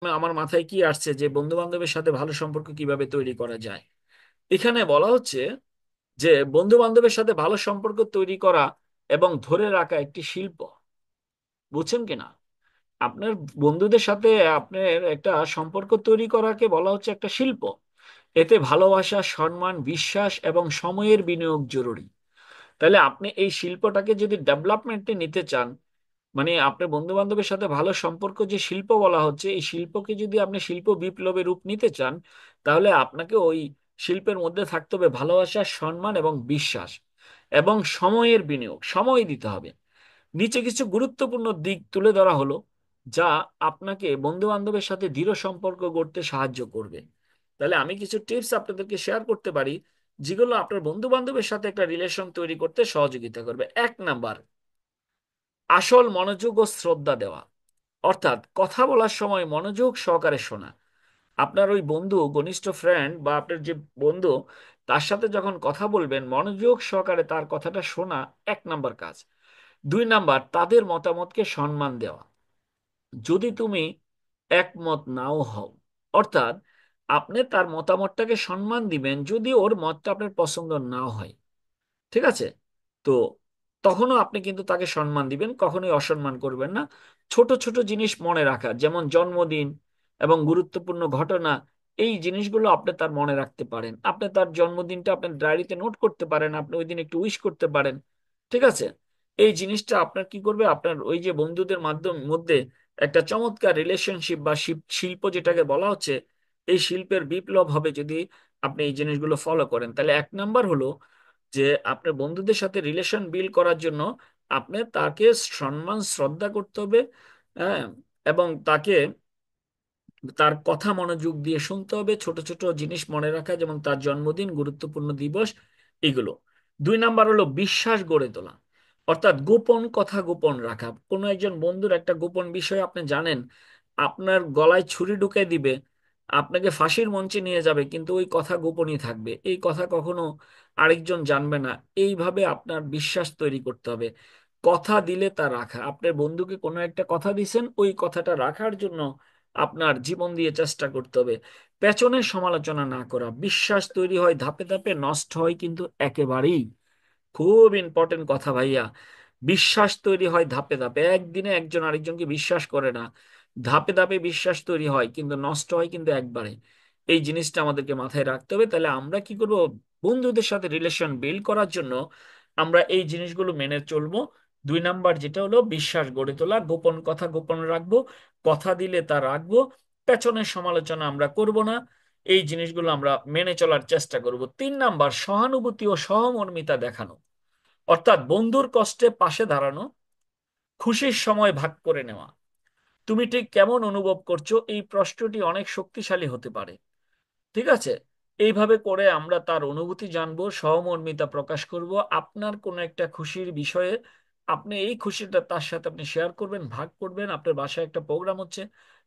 আমার মাথায় কি আসছে যে বন্ধু বান্ধবের সাথে ভালো সম্পর্ক কিভাবে তৈরি করা যায়। এখানে বলা হচ্ছে যে বন্ধু বান্ধবের সাথে ভালো সম্পর্ক তৈরি করা এবং ধরে রাখা একটি শিল্প। বুঝছেন কিনা? আপনার বন্ধুদের সাথে আপনার একটা সম্পর্ক তৈরি করাকে বলা হচ্ছে একটা শিল্প। এতে ভালোবাসা, সম্মান, বিশ্বাস এবং সময়ের বিনিয়োগ জরুরি। তাহলে আপনি এই শিল্পটাকে যদি ডেভেলপমেন্টে নিতে চান, মানে আপনার বন্ধু বান্ধবের সাথে ভালো সম্পর্ক যে শিল্প বলা হচ্ছে, এই শিল্পকে যদি আপনি শিল্প বিপ্লবের রূপ নিতে চান, তাহলে আপনাকে ওই শিল্পের মধ্যে থাকতে হবে ভালোবাসা, সম্মান এবং বিশ্বাস এবং সময়ের বিনিয়োগ। সময় দিতে হবে। নিচে কিছু গুরুত্বপূর্ণ দিক তুলে ধরা হলো যা আপনাকে বন্ধু বান্ধবের সাথে দৃঢ় সম্পর্ক গড়তে সাহায্য করবে। তাহলে আমি কিছু টিপস আপনাদেরকে শেয়ার করতে পারি, যেগুলো আপনার বন্ধু বান্ধবের সাথে একটা রিলেশন তৈরি করতে সহযোগিতা করবে। 1 নাম্বার, আসল মনোযোগ ও শ্রদ্ধা দেওয়া। অর্থাৎ কথা বলার সময় মনোযোগ সহকারে শোনা। আপনার ওই বন্ধু, ঘনিষ্ঠ ফ্রেন্ড বা আপনার যে বন্ধু, তার সাথে যখন কথা বলবেন মনোযোগ সহকারে তার কথাটা শোনা 1 নাম্বার কাজ। 2 নাম্বার, তাদের মতামতকে সম্মান দেওয়া। যদি তুমি একমত নাও হও, অর্থাৎ আপনি তার মতামতটাকে সম্মান দিবেন যদি ওর মতটা আপনার পছন্দ নাও হয়। ঠিক আছে? তো তখনও আপনি কিন্তু তাকে সম্মান দিবেন, কখনোই অসম্মান করবেন না। ছোট ছোট জিনিস মনে রাখা, যেমন জন্মদিন এবং গুরুত্বপূর্ণ ঘটনা, এই জিনিসগুলো আপনি তার মনে রাখতে পারেন। আপনি তার জন্মদিনটা আপনার ডায়েরিতে নোট করতে পারেন, আপনি ওই দিন একটু উইশ করতে পারেন। ঠিক আছে? এই জিনিসটা আপনার কি করবে, আপনার ওই যে বন্ধুদের মধ্যে একটা চমৎকার রিলেশনশিপ বা শিল্প যেটাকে বলা হচ্ছে, এই শিল্পের বিপ্লব হবে যদি আপনি এই জিনিসগুলো ফলো করেন। তাহলে 1 নাম্বার হলো যে আপনার বন্ধুদের সাথে রিলেশন বিল্ড করার জন্য আপনি তাকে সম্মান শ্রদ্ধা করতে হবে। হ্যাঁ, এবং তাকে তার কথা মনোযোগ দিয়ে শুনতে হবে। ছোট ছোট জিনিস মনে রাখা, যেমন তার জন্মদিন, গুরুত্বপূর্ণ দিবস, এগুলো। 2 নাম্বার হলো বিশ্বাস গড়ে তোলা। অর্থাৎ গোপন কথা গোপন রাখা। কোনো একজন বন্ধুর একটা গোপন বিষয় আপনি জানেন, আপনার গলায় ছুরি ঢুকে দিবে, আপনাকে ফাঁসির মঞ্চে নিয়ে যাবে, কিন্তু ওই কথা গোপনই থাকবে, এই কথা কখনো আরেকজন জানবে না। এইভাবে আপনার বিশ্বাস তৈরি করতে হবে। কথা দিলে তা রাখা। আপনার বন্ধুকে কোনো একটা কথা দিছেন, ওই কথাটা রাখার জন্য আপনার জীবন দিয়ে চেষ্টা করতে হবে। পেছনের সমালোচনা না করা। বিশ্বাস তৈরি হয় ধাপে ধাপে, নষ্ট হয় কিন্তু একেবারেই। খুব ইম্পর্টেন্ট কথা ভাইয়া। বিশ্বাস তৈরি হয় ধাপে ধাপে, একদিনে একজন আরেকজনকে বিশ্বাস করে না। ধাপে ধাপে বিশ্বাস তৈরি হয় কিন্তু নষ্ট হয় কিন্তু একবারে। এই জিনিসটা আমাদেরকে মাথায় রাখতে হবে। তাহলে আমরা কি করব, বন্ধুদের সাথে রিলেশন বিল্ড করার জন্য আমরা এই জিনিসগুলো মেনে চলবো। 2 নাম্বার যেটা হলো বিশ্বাস গড়ে তোলা, গোপন কথা গোপন রাখবো, কথা দিলে তা রাখবো, পেছনের সমালোচনা আমরা করব না। এই জিনিসগুলো আমরা মেনে চলার চেষ্টা করব। 3 নাম্বার, সহানুভূতি ও সহমর্মিতা দেখানো। অর্থাৎ বন্ধুর কষ্টে পাশে দাঁড়ানো, খুশির সময় ভাগ করে নেওয়া। তুমি ঠিক কেমন অনুভব করছো, এই প্রশ্নটি অনেক শক্তিশালী হতে পারে। ঠিক আছে? এইভাবে করে আমরা তার অনুভূতি জানবো, সহমর্মিতা প্রকাশ করব। আপনার কোনো একটা খুশির বিষয়ে আপনি এই খুশিটা তার সাথে আপনি শেয়ার করবেন, ভাগ করবেন। আপনার বাসায় একটা প্রোগ্রাম হচ্ছে,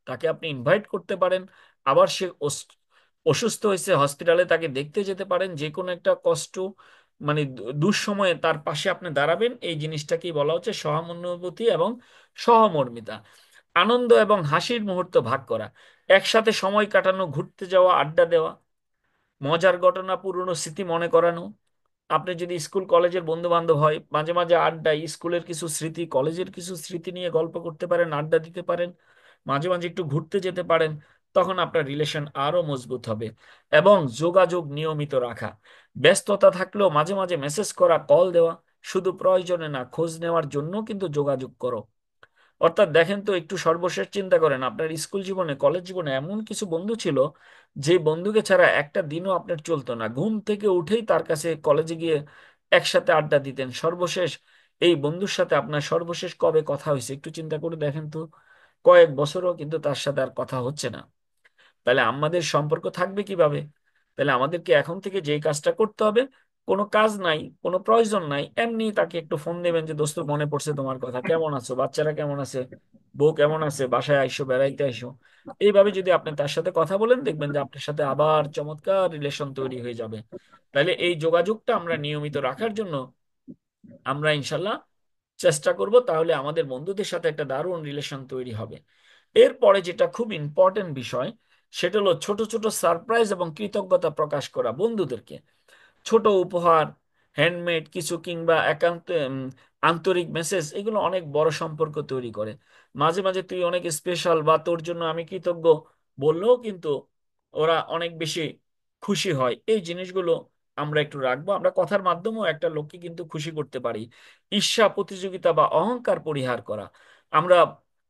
তাকে আপনি ইনভাইট করতে পারেন। আবার সে অসুস্থ হয়েছে, হসপিটালে, তাকে দেখতে যেতে পারেন। যে কোনো একটা কষ্ট, মানে দুঃসময়ে তার পাশে আপনি দাঁড়াবেন। এই জিনিসটাকেই বলা হচ্ছে সহানুভূতি এবং সহমর্মিতা। আনন্দ এবং হাসির মুহূর্ত ভাগ করা, একসাথে সময় কাটানো, ঘুরতে যাওয়া, আড্ডা দেওয়া, মজার ঘটনা, পুরনো স্মৃতি মনে করানো। আপনি যদি স্কুল কলেজের বন্ধু বান্ধব হয়, মাঝে মাঝে আড্ডায় স্কুলের কিছু স্মৃতি, কলেজের কিছু স্মৃতি নিয়ে গল্প করতে পারেন, আড্ডা দিতে পারেন। মাঝে মাঝে একটু ঘুরতে যেতে পারেন। তখন আপনার রিলেশন আরো মজবুত হবে। এবং যোগাযোগ নিয়মিত রাখা। ব্যস্ততা থাকলেও মাঝে মাঝে মেসেজ করা, কল দেওয়া, শুধু প্রয়োজনে না, খোঁজ নেওয়ার জন্য কিন্তু যোগাযোগ করো। অর্থাৎ দেখেন তো, একটু সর্বশেষ চিন্তা করেন, আপনার স্কুল জীবনে, কলেজ জীবনে এমন কিছু বন্ধু ছিল যে বন্ধুকে ছাড়া একটা দিনও আপনার চলতো না। ঘুম থেকে উঠেই তার কাছে কলেজে গিয়ে একসাথে আড্ডা দিতেন। সর্বশেষ এই বন্ধুর সাথে আপনার সর্বশেষ কবে কথা হয়েছে একটু চিন্তা করে দেখেন তো। কয়েক বছরও কিন্তু তার সাথে আর কথা হচ্ছে না। তাহলে আমাদের সম্পর্ক থাকবে কিভাবে? তাহলে আমাদেরকে এখন থেকে যেই কাজটা করতে হবে, কোনো কাজ নাই, কোনো প্রয়োজন নাই, এমনি তাকে একটু ফোন দেবেন যে দোস্ত মনে পড়ছে তোমার কথা, কেমন আছো, বাচ্চারা কেমন আছে, বউ কেমন আছে, বাসায় আইসো, বেড়াইতে আইসো। এইভাবে যদি আপনি তার সাথে কথা বলেন, দেখবেন যে আপনার সাথে আবার চমৎকার রিলেশন তৈরি হয়ে যাবে। তাহলে এই যোগাযোগটা আমরা নিয়মিত রাখার জন্য আমরা ইনশাল্লাহ চেষ্টা করব, তাহলে আমাদের বন্ধুদের সাথে একটা দারুণ রিলেশন তৈরি হবে। এরপরে যেটা খুব ইম্পর্টেন্ট বিষয়, সেটা হলো ছোট ছোট সারপ্রাইজ এবং কৃতজ্ঞতা প্রকাশ করা বন্ধুদেরকে। ছোট উপহার, হ্যান্ডমেড কিছু কিংবা একান্ত আন্তরিক মেসেজ, এগুলো অনেক বড় সম্পর্ক তৈরি করে। মাঝে মাঝে তুই অনেক স্পেশাল বা তোর জন্য আমি কৃতজ্ঞ বললেও কিন্তু ওরা অনেক বেশি খুশি হয়। এই জিনিসগুলো আমরা একটু রাখবো। আমরা কথার মাধ্যমেও একটা লোককে কিন্তু খুশি করতে পারি। ঈর্ষা, প্রতিযোগিতা বা অহংকার পরিহার করা। আমরা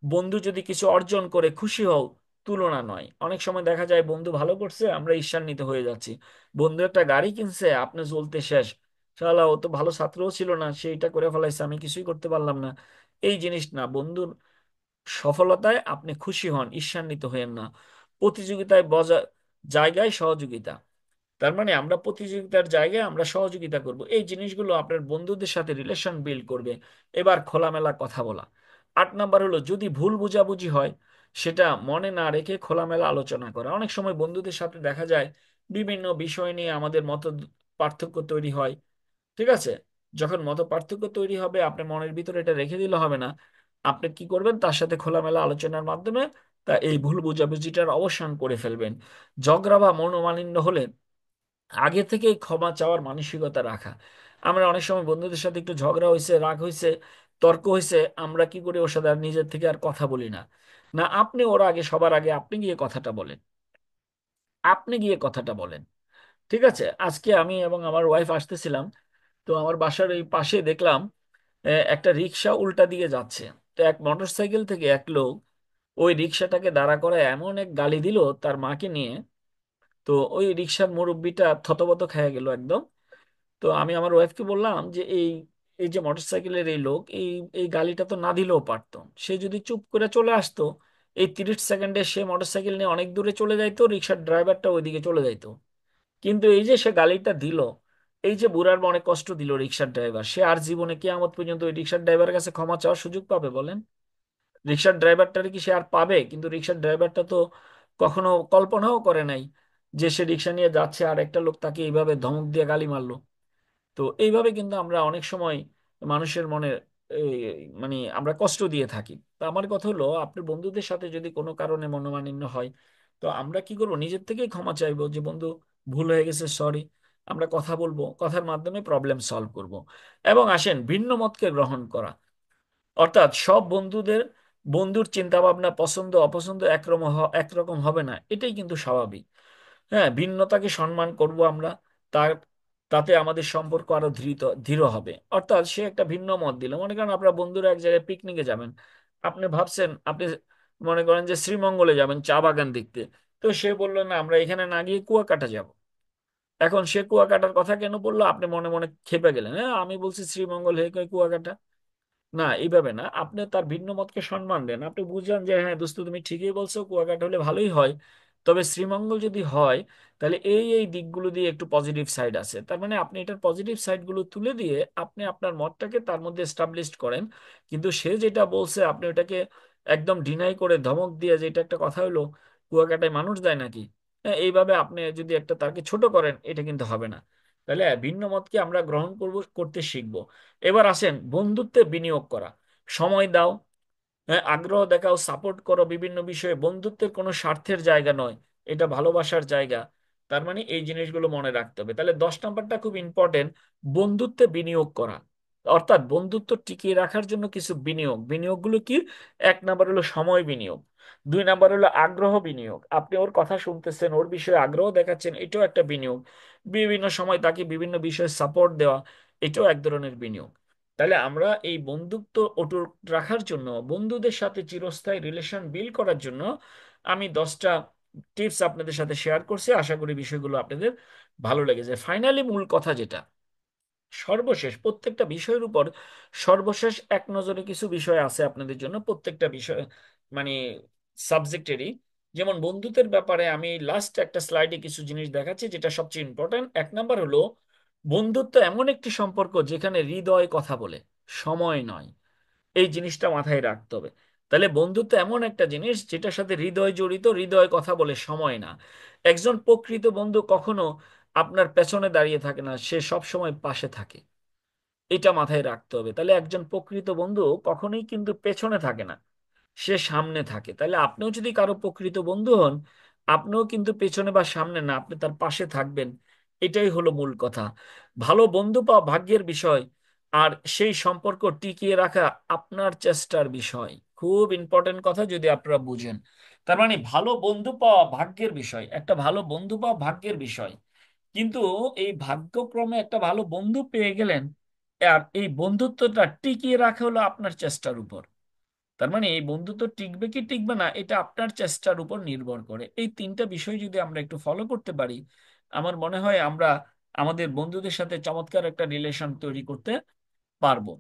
বন্ধু যদি কিছু অর্জন করে খুশি হও, তুলনা নয়। অনেক সময় দেখা যায় বন্ধু ভালো করছে, আমরা ঈর্ষান্বিত হয়ে যাচ্ছি। বন্ধু একটা গাড়ি কিনছে, আপনি চলতে শেষ, শালা ও তো ভালো ছাত্রও ছিল না, সেইটা করে ফেলাইছে, আমি কিছুই করতে পারলাম না। এই জিনিস না, বন্ধুর সফলতায় আপনি খুশি হন, ঈর্ষান্বিত হয়েন না। প্রতিযোগিতায় জায়গায় সহযোগিতা, তার মানে আমরা প্রতিযোগিতার জায়গায় আমরা সহযোগিতা করব। এই জিনিসগুলো আপনার বন্ধুদের সাথে রিলেশন বিল্ড করবে। এবার খোলামেলা কথা বলা। 8 নাম্বার হলো, যদি ভুল বোঝাবুঝি হয় সেটা মনে না রেখে খোলামেলা আলোচনা করা। অনেক সময় বন্ধুদের সাথে দেখা যায় বিভিন্ন বিষয় নিয়ে আমাদের মত পার্থক্য তৈরি হয়। ঠিক আছে, যখন মত পার্থক্য তৈরি হবে, আপনি মনের ভিতরে এটা রেখে দিলে হবে না। আপনি কি করবেন, তার সাথে খোলামেলা আলোচনার মাধ্যমে তা এই ভুল বোঝাবুঝিটার অবসান করে ফেলবেন। ঝগড়া বা মনোমালিন্য হলে আগে থেকেই ক্ষমা চাওয়ার মানসিকতা রাখা। আমরা অনেক সময় বন্ধুদের সাথে একটু ঝগড়া হয়েছে, রাগ হয়েছে, তর্ক হয়েছে, আমরা কি করি, ওর সাথে আর নিজের থেকে আর কথা বলি না। না, আপনি ওর আগে, সবার আগে আপনি গিয়ে কথাটা বলেন, আপনি গিয়ে কথাটা বলেন। ঠিক আছে, আজকে আমি এবং আমার ওয়াইফ আসতেছিলাম, তো আমার বাসার এই পাশে দেখলাম একটা রিক্সা উল্টা দিকে যাচ্ছে। তো এক মোটরসাইকেল থেকে এক লোক ওই রিক্সাটাকে দাঁড়া করায় এমন এক গালি দিল তার মাকে নিয়ে। তো ওই রিক্সার মুরব্বিটা থতবত খেয়ে গেল একদম। তো আমি আমার ওয়াইফকে বললাম যে এই এই যে মোটরসাইকেলের এই লোক, এই এই গালিটা তো না দিলেও পারতো। সে যদি চুপ করে চলে আসতো, এই 30 সেকেন্ডে সে মোটরসাইকেল নিয়ে অনেক দূরে চলে যাইতো, রিক্সার ড্রাইভারটা ওইদিকে চলে যাইতো। কিন্তু এই যে সে গালিটা দিল, এই যে বুড়ার মনে কষ্ট দিল রিক্সার ড্রাইভার, সে আর জীবনে কিয়ামত পর্যন্ত ওই রিক্সার ড্রাইভারের কাছে ক্ষমা চাওয়ার সুযোগ পাবে বলেন? রিক্সার ড্রাইভারটারে কি সে আর পাবে? কিন্তু রিক্সার ড্রাইভারটা তো কখনো কল্পনাও করে নাই যে সে রিক্সা নিয়ে যাচ্ছে আর একটা লোক তাকে এইভাবে ধমক দিয়ে গালি মারলো। তো এইভাবে কিন্তু আমরা অনেক সময় মানুষের মনে এই, মানে আমরা কষ্ট দিয়ে থাকি। তো আমার কথা হলো, আপনার বন্ধুদের সাথে যদি কোনো কারণে মনোমালিন্য হয়, তো আমরা কি করবো, নিজের থেকেই ক্ষমা চাইবো যে বন্ধু ভুল হয়ে গেছে, সরি। আমরা কথা বলবো, কথার মাধ্যমে প্রবলেম সলভ করব। এবং আসেন, ভিন্ন মতকে গ্রহণ করা। অর্থাৎ সব বন্ধুর চিন্তা ভাবনা, পছন্দ অপছন্দ একরকম হবে না, এটাই কিন্তু স্বাভাবিক। হ্যাঁ, ভিন্নতাকে সম্মান করব আমরা। তার তাতে আমাদের সম্পর্ক আরো দৃঢ় হবে। অর্থাৎ সে একটা ভিন্ন মত দিল, মনে করেন আপনার বন্ধুরা এক জায়গায় পিকনিকে যাবেন, আপনি ভাবছেন আপনি মনে করেন যে শ্রীমঙ্গলে যাবেন চা বাগান দেখতে। তো সে বললো না, আমরা এখানে না গিয়ে কুয়াকাটা যাব। এখন সে কুয়াকাটার কথা কেন বললো, আপনি মনে মনে ক্ষেপে গেলেন, হ্যাঁ আমি বলছি শ্রীমঙ্গল, হে কই কুয়াকাটা। না, এইভাবে না, আপনি তার ভিন্ন মতকে সম্মান দেন। আপনি বুঝান যে হ্যাঁ দোস্ত, তুমি ঠিকই বলছো, কুয়াকাটা হলে ভালোই হয়, তবে শ্রীমঙ্গল যদি হয় তাহলে এই এই দিকগুলো দিয়ে একটু পজিটিভ সাইড আছে। তার মানে আপনি এটার পজিটিভ সাইডগুলো তুলে দিয়ে আপনি আপনার মতটাকে তার মধ্যে এস্টাবলিশ করেন। কিন্তু সে যেটা বলছে আপনি ওটাকে একদম ডিনাই করে ধমক দিয়ে, যে এটা একটা কথা হলো, কুয়াকাটায় মানুষ যায় নাকি, হ্যাঁ এইভাবে আপনি যদি একটা তাকে ছোট করেন, এটা কিন্তু হবে না। তাহলে ভিন্ন মতকে আমরা গ্রহণ করতে শিখবো। এবার আসেন বন্ধুত্বে বিনিয়োগ করা। সময় দাও, হ্যাঁ আগ্রহ দেখাও, সাপোর্ট করো বিভিন্ন বিষয়ে। বন্ধুত্বের কোনো স্বার্থের জায়গা নয়, এটা ভালোবাসার জায়গা। তার মানে এই জিনিসগুলো মনে রাখতে হবে। তাহলে 10 নাম্বারটা খুব ইম্পর্টেন্ট, বন্ধুত্বে বিনিয়োগ করা। অর্থাৎ বন্ধুত্ব টিকিয়ে রাখার জন্য কিছু বিনিয়োগগুলো কি? 1 নাম্বার হলো সময় বিনিয়োগ। 2 নাম্বার হলো আগ্রহ বিনিয়োগ, আপনি ওর কথা শুনতেছেন, ওর বিষয়ে আগ্রহ দেখাচ্ছেন, এটাও একটা বিনিয়োগ। বিভিন্ন সময় তাকে বিভিন্ন বিষয়ে সাপোর্ট দেওয়া, এটাও এক ধরনের বিনিয়োগ। তাহলে আমরা এই বন্ধুত্ব অটুট রাখার জন্য, বন্ধুদের সাথে চিরস্থায়ী রিলেশন বিল্ড করার জন্য আমি 10টা টিপস আপনাদের সাথে শেয়ার করছি। আশা করি বিষয়গুলো আপনাদের ভালো লেগেছে। ফাইনালি মূল কথা যেটা, সর্বশেষ প্রত্যেকটা বিষয়ের উপর সর্বশেষ এক নজরে কিছু বিষয় আছে আপনাদের জন্য, প্রত্যেকটা বিষয় মানে সাবজেক্টেরই। যেমন বন্ধুত্বের ব্যাপারে আমি লাস্ট একটা স্লাইডে কিছু জিনিস দেখাচ্ছি যেটা সবচেয়ে ইম্পর্ট্যান্ট। 1 নাম্বার হলো, বন্ধুত্ব এমন একটি সম্পর্ক যেখানে হৃদয় কথা বলে, সময় নয়। এই জিনিসটা মাথায় রাখতে হবে। তাহলে বন্ধুত্ব এমন একটা জিনিস যেটার সাথে হৃদয় জড়িত, হৃদয় কথা বলে, সময় না। একজন প্রকৃত বন্ধু কখনো আপনার পেছনে দাঁড়িয়ে থাকে না, সে সব সময় পাশে থাকে। এটা মাথায় রাখতে হবে। তাহলে একজন প্রকৃত বন্ধু কখনোই কিন্তু পেছনে থাকে না, সে সামনে থাকে। তাহলে আপনিও যদি কারো প্রকৃত বন্ধু হন, আপনিও কিন্তু পেছনে বা সামনে না, আপনি তার পাশে থাকবেন। এটাই হলো মূল কথা। ভালো বন্ধু পাওয়া ভাগ্যের বিষয়, আর সেই সম্পর্ক টিকিয়ে রাখা আপনার চেষ্টার বিষয়। খুব ইম্পর্টেন্ট কথা, যদি আপনারা বুঝেন। তার মানে ভালো বন্ধু পাওয়া ভাগ্যের বিষয়, একটা ভালো বন্ধু পাওয়া ভাগ্যের বিষয়। কিন্তু এই ভাগ্যক্রমে একটা ভালো বন্ধু পেয়ে গেলেন, আর এই বন্ধুত্বটা টিকিয়ে রাখা হলো আপনার চেষ্টার উপর। তার মানে এই বন্ধুত্ব টিকবে কি টিকবে না, এটা আপনার চেষ্টার উপর নির্ভর করে। এই তিনটা বিষয় যদি আমরা একটু ফলো করতে পারি, আমার মনে হয় আমরা আমাদের বন্ধুদের সাথে চমৎকার একটা রিলেশন তৈরি করতে পারবো।